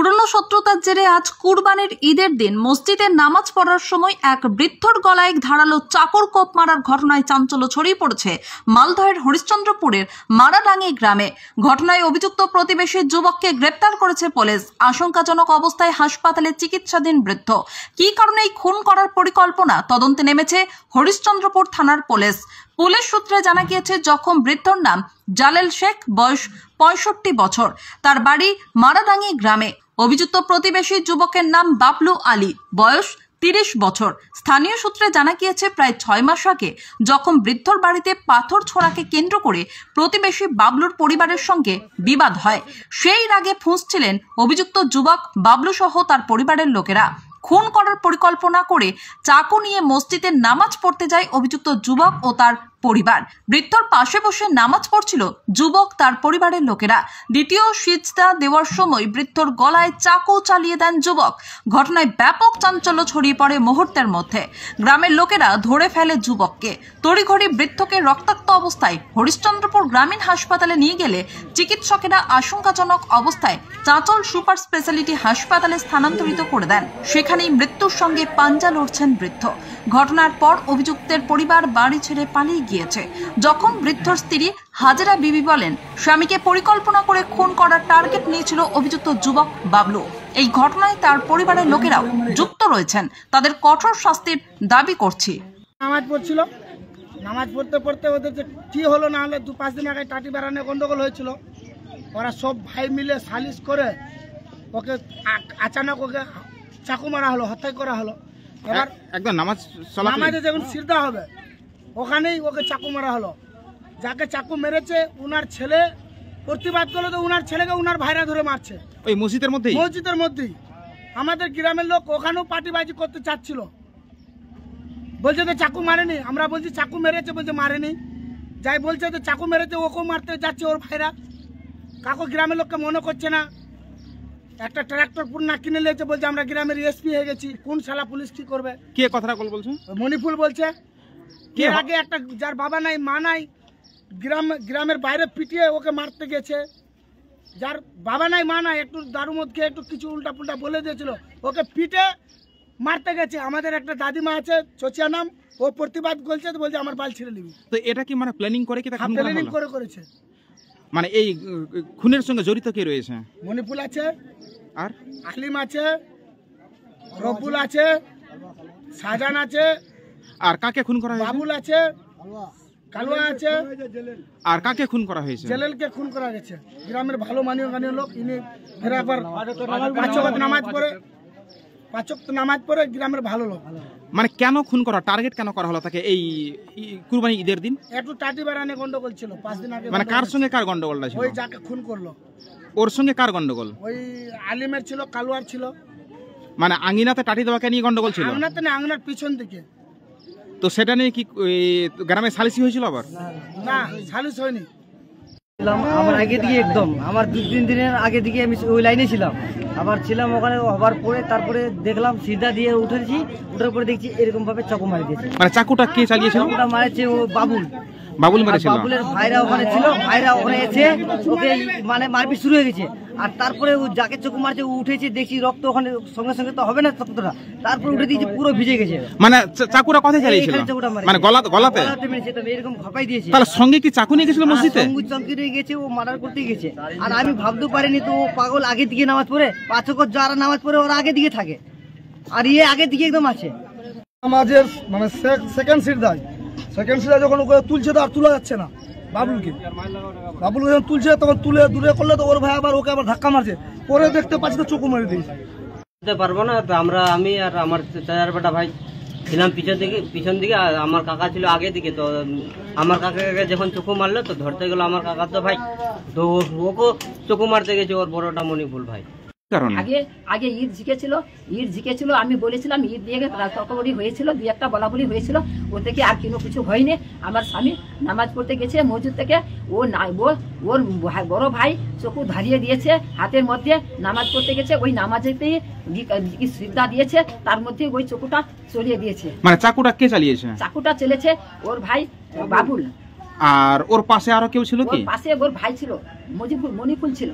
পুরনো শত্রুতার জেরে আজ কুরবানির ঈদের দিন মসজিদে নামাজ পড়ার সময় এক বৃদ্ধর গলায় ধারালো চাকর কোপ মারার ঘটনায় চাঞ্চল্য ছড়িয়ে পড়েছে মালদহের হরিশ্চন্দ্রপুরের মারাডাঙ্গি গ্রামে। ঘটনায় অভিযুক্ত প্রতিবেশী যুবককে গ্রেপ্তার করেছে পুলিশ। আশঙ্কাজনক অবস্থায় হাসপাতালে চিকিৎসাধীন বৃদ্ধ। কী কারণে এই খুন করার পরিকল্পনা তদন্তে নেমেছে হরিশ্চন্দ্রপুর থানার পুলিশ। পুলিশ সূত্রে জানা গিয়েছে জখম বৃদ্ধর নাম জালেল শেখ, বয়স 65 বছর। তার বাড়ি মারাডাঙ্গি গ্রামে। অভিযুক্ত প্রতিবেশী যুবকের নাম বাবলু আলী, বয়স 30 বছর। স্থানীয় সূত্রে জানা গিয়েছে প্রায় 6 মাস আগে যখন বৃদ্ধর বাড়িতে পাথর ছোড়াকে কেন্দ্র করে প্রতিবেশী বাবলুর পরিবারের সঙ্গে বিবাদ হয়। সেই রাগে ফুঁসছিলেন অভিযুক্ত যুবক বাবলু সহ তার পরিবারের লোকেরা। খুন করার পরিকল্পনা করে চাকু নিয়ে মসজিদে নামাজ পড়তে যায় অভিযুক্ত যুবক ও তার পরিবার। বৃদ্ধর পাশে বসে নামাজ পড়ছিল যুবক তার পরিবারের লোকেরা। দ্বিতীয় সিজদা দেওয়ার সময় বৃদ্ধর গলায় চাকু চালিয়ে দেন যুবক। ঘটনায় ব্যাপক চাঞ্চল্য ছড়িয়ে পড়ে মুহূর্তের মধ্যে। গ্রামের লোকেরা ধরে ফেলে যুবককে। তড়িঘড়ি বৃদ্ধকে রক্তাক্ত অবস্থায় হরিশ্চন্দ্রপুর গ্রামীণ হাসপাতালে নিয়ে গেলে চিকিৎসকেরা আশঙ্কাজনক অবস্থায় চাঁচল সুপার স্পেশালিটি হাসপাতালে স্থানান্তরিত করে দেন। সেখানেই মৃত্যুর সঙ্গে পাঞ্জা লড়ছেন বৃদ্ধ। ঘটনার পর অভিযুক্তের পরিবার বাড়ি ছেড়ে পালিয়ে গিয়েছে। যখন বৃদ্ধর স্ত্রী হাজেরা বিবি বলেন, স্বামীকে পরিকল্পনা করে খুন করার টার্গেট নিয়েছিল অভিযুক্ত যুবক বাবলু। এই ঘটনায় তার পরিবারের লোকেরাও যুক্ত রয়েছেন। তাদের কঠোর শাস্তির দাবি করছি। নামাজ পড়ছিল, নামাজ পড়তে পড়তে ওদের যে কি হলো না হলো 2-5 দিন আগে টাটি বেড়ানো গন্ডগোল হয়েছিল। ওরা সব ভাই মিলে সালিশ করে ওকে আচানক ওকে চাকু মারা হলো, হত্যা করা হলো। এবার একদম নামাজে যখন সিজদা হবে ওখানেই ওকে চাকু মারা হলো। যাকে চাকু মেরেছে উনার ছেলে প্রতিবাদ করলো, তো উনার ছেলেকে উনার ভাইরা ধরে মারছে ওই মসজিদের মধ্যেই। আমাদের গ্রামের লোক ওখানেও পার্টিবাজি করতে চাচ্ছিল, বলছে তো চাকু মারেনি। আমরা বলছি চাকু মেরেছে, বলছে মারেনি। যাই বলছে তো চাকু মেরেছে, ওকেও মারতে যাচ্ছে ওর ভাইরা। কাকু গ্রামের লোককে মনে করছে না। একটা ট্রাক্টর পুরো না কিনে নিয়েছে, বলছে আমরা গ্রামের এসপি হয়ে গেছি। কোন শালা পুলিশ কি করবে? কে কথাটা বলছে? মণিপুর বলছে। এর আগে একটা যার বাবা নাই মা নাই গ্রামের বাইরে পিটিয়ে ওকে মারতে গেছে। যার বাবা নাই মা নাই একটু দারু মদ খেয়ে একটু কিছু উল্টা পুল্টা বলে দিয়েছিল, ওকে পিটে মারতে গেছে। আমাদের একটা দাদিমা আছে চচিয়া নাম, ও প্রতিবাদ করছে, বলছে আমার বাল ছিঁড়ে নিবি। তো এটা কি মানে প্ল্যানিং করে কি প্ল্যানিং করে করেছে? মানে এই খুনের সঙ্গে জড়িত কে রয়েছে? মণিপুর আছে, আর আলিম আছে, রব্বুল আছে, শাহজান আছে। আর কাকে খুন করা হয়েছে? বাবুল আছে, কালুয়া আছে। আর কাকে খুন করা হয়েছে? জেলেলকে খুন করা গেছে। গ্রামের ভালো মানীয় লোক। ইনি ফেরাবার 5 ওয়াক্ত নামাজ পড়ে গ্রামের ভালো লোক। মানে কেন খুন করা, টার্গেট কেন করা হলো তাকে এই কুরবানি ঈদের দিন? একটু টাটি বেড়ানে গন্ডগোল ছিল 5 দিন আগে। মানে কার সঙ্গে কার গন্ডগোলটা ছিল? ওই যাকে খুন করলো ওর সঙ্গে কার গন্ডগোল? ওই আলিমের ছিল, কালুয়ার ছিল। মানে আঙ্গিনাতে টাটি দেওয়াকে নিয়ে গন্ডগোল ছিল? আঙ্গিনাতে না, আঙ্গিনার পিছন দিকে। তো সেটা নিয়ে কি গ্রামে সালিসি হয়েছিল? আবার না, সালিস হয়নি। আমার আগে দিকে একদম আমার 2-3 দিনের আগে দিকে আমি ওই লাইনে ছিলাম। আবার ছিলাম ওখানে হবার পরে তারপরে দেখলাম সিধা দিয়ে উঠেছি, উঠার পরে দেখছি এরকম ভাবে চাকু মারি দিয়েছে। মানে চাকুটা কে চালিয়েছিল? চাকুটা মারেছে ও বাবুল মেরেছিল। বাবুলের ভাইরা ওখানে ছিল, ভাইরা ওখানে এসে ওকে মানে মারপিট শুরু হয়ে গেছে। আর তারপরে ও যাকে চোখ মারছে ও উঠেছে, দেখছি রক্ত ওখানে সঙ্গে সঙ্গে তো হবে না ততটা, তারপরে উঠে দিয়েছে পুরো ভিজে গেছে। মানে চাকুটা কোথায় চালিয়েছিল? মানে গলাতে মেরেছে, এরকম ঘাপাই দিয়েছে। তাহলে সঙ্গে কি চাকু নিয়ে গেছিল মসজিদে? সঙ্গে নিয়ে গেছে, ও মার্ডার করতেই গেছে। আর আমি ভাবতে পারিনি তো ও পাগল আগে দিকে নামাজ পড়ে, 5 ওয়াক্ত যারা নামাজ পড়ে ওরা আগে দিকে থাকে, আর ইয়ে আগে দিকে একদম আছে। নামাজের মানে সেকেন্ড সিজদা যখন ওকে তুলছে তো আর তোলা যাচ্ছে না। বাবুলকে যখন তুলছে তখন তুলে দূরে করলে তো ওর ভাই আবার ওকে আবার ধাক্কা মারছে। পরে দেখতে পাচ্ছি তো চোখু মেরে দিয়েছে। বুঝতে পারবো না তো। আমি আর আমার চাচার বেটা ভাই ছিলাম পিছন দিকে, আর আমার কাকা ছিল আগে দিকে। তো আমার কাকাকে যখন চোখু মারলো তো ধরতে গেল আমার কাকা তো ভাই, তো ওকে চোখু মারতে গেছে ওর বড়টা মণিপুর ভাই। আগে ঈদ ঝিকেছিল। আমি বলেছিলাম ঈদ দিয়ে তর্কবড়ি হয়েছিল, 2-1টা বলাবলি হয়েছিল, ও থেকে আর কিছু হয়নি। আমার স্বামী নামাজ পড়তে গেছে মসজিদ থেকে, ওর বড় ভাই চকু ধারিয়ে দিয়েছে হাতের মধ্যে, নামাজ পড়তে গেছে। ওই নামাজেতেই সিজদা দিয়েছে, তার মধ্যে ওই চকুটা চলিয়ে দিয়েছে। মানে চাকুটা কে চালিয়েছে? চাকুটা চলেছে ওর ভাই বাবুল। আর ওর পাশে আরো কেউ ছিল কি? পাশে ওর ভাই ছিল, মণিপুর ছিল।